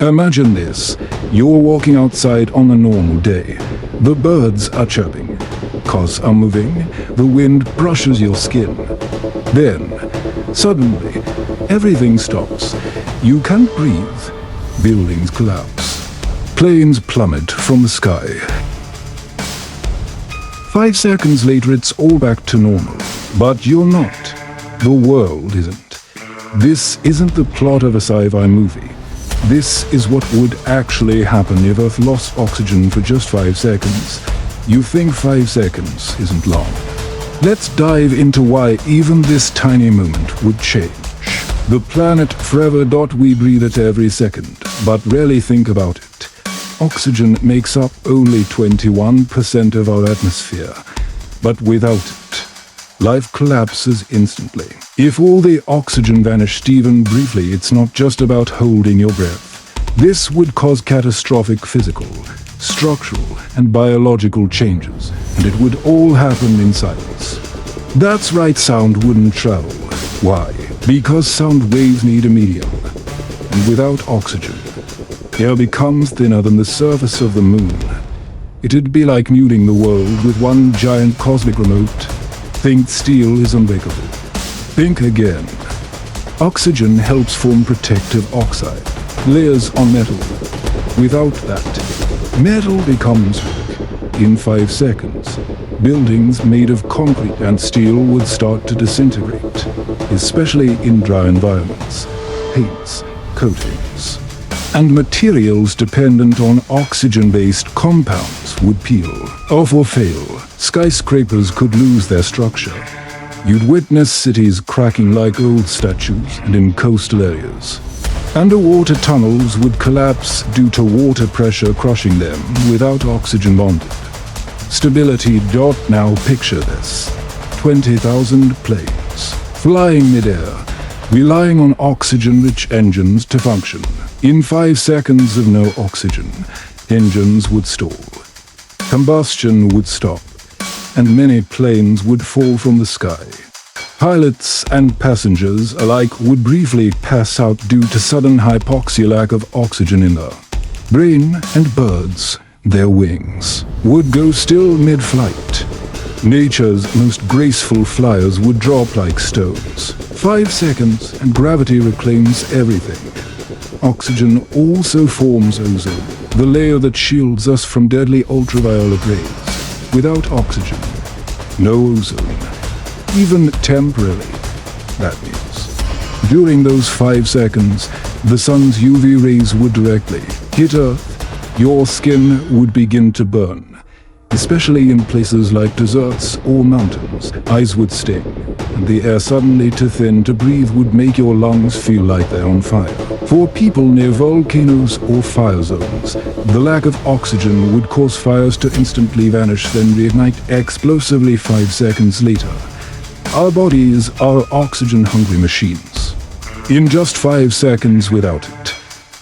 Imagine this. You're walking outside on a normal day. The birds are chirping. Cars are moving. The wind brushes your skin. Then, suddenly, everything stops. You can't breathe. Buildings collapse. Planes plummet from the sky. 5 seconds later, it's all back to normal. But you're not. The world isn't. This isn't the plot of a sci-fi movie. This is what would actually happen if Earth lost oxygen for just 5 seconds. You think 5 seconds isn't long. Let's dive into why even this tiny moment would change. The planet forever. We breathe it every second, but rarely think about it. Oxygen makes up only 21% of our atmosphere, but without it, life collapses instantly. If all the oxygen vanished even briefly, it's not just about holding your breath. This would cause catastrophic physical, structural, and biological changes, and it would all happen in silence. That's right, sound wouldn't travel. Why? Because sound waves need a medium, and without oxygen, air becomes thinner than the surface of the moon. It'd be like muting the world with one giant cosmic remote. Think steel is unbreakable. Think again. Oxygen helps form protective oxide, layers on metal. Without that, metal becomes weak. In 5 seconds, buildings made of concrete and steel would start to disintegrate, especially in dry environments. Paints, coatings, and materials dependent on oxygen-based compounds would peel off or fail. Skyscrapers could lose their structure. You'd witness cities cracking like old statues, and in coastal areas, underwater tunnels would collapse due to water pressure crushing them without oxygen bonded. Stability. Now picture this. 20,000 planes, flying mid-air, relying on oxygen-rich engines to function. In 5 seconds of no oxygen, engines would stall. Combustion would stop, and many planes would fall from the sky. Pilots and passengers alike would briefly pass out due to sudden hypoxia. Lack of oxygen in the brain, and birds, their wings, would go still mid-flight. Nature's most graceful flyers would drop like stones. 5 seconds, and gravity reclaims everything. Oxygen also forms ozone, the layer that shields us from deadly ultraviolet rays. Without oxygen, no ozone, even temporarily. That means, during those 5 seconds, the sun's UV rays would directly hit Earth. Your skin would begin to burn, especially in places like deserts or mountains. Eyes would sting, and the air suddenly too thin to breathe would make your lungs feel like they're on fire. For people near volcanoes or fire zones, the lack of oxygen would cause fires to instantly vanish, then reignite explosively 5 seconds later. Our bodies are oxygen-hungry machines. In just 5 seconds without it,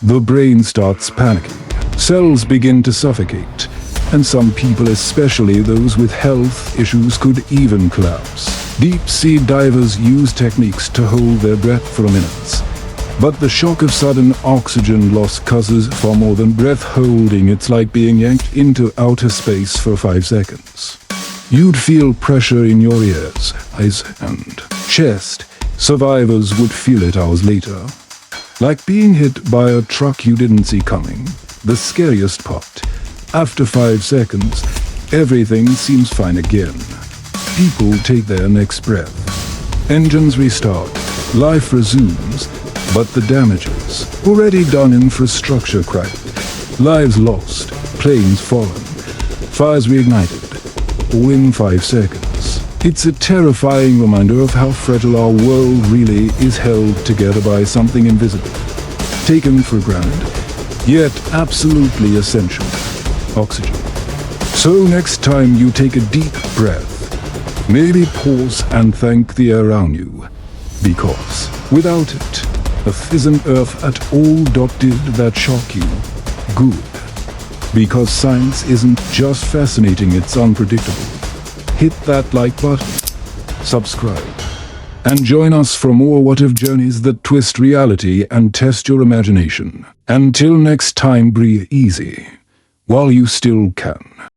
the brain starts panicking. Cells begin to suffocate, and some people, especially those with health issues, could even collapse. Deep-sea divers use techniques to hold their breath for minutes. But the shock of sudden oxygen loss causes far more than breath holding. It's like being yanked into outer space for 5 seconds. You'd feel pressure in your ears, eyes, and chest. Survivors would feel it hours later. Like being hit by a truck you didn't see coming. The scariest part. After 5 seconds, everything seems fine again. People take their next breath. Engines restart. Life resumes. But the damages already done. Infrastructure cracked. Lives lost. Planes fallen. Fires reignited. All in 5 seconds. It's a terrifying reminder of how fragile our world really is, held together by something invisible. Taken for granted, yet absolutely essential. Oxygen. So next time you take a deep breath, maybe pause and thank the air around you. Because without it, Earth isn't Earth at all. Did that shock you? Good. Because science isn't just fascinating, it's unpredictable. Hit that like button, subscribe, and join us for more what-if journeys that twist reality and test your imagination. Until next time, breathe easy while you still can.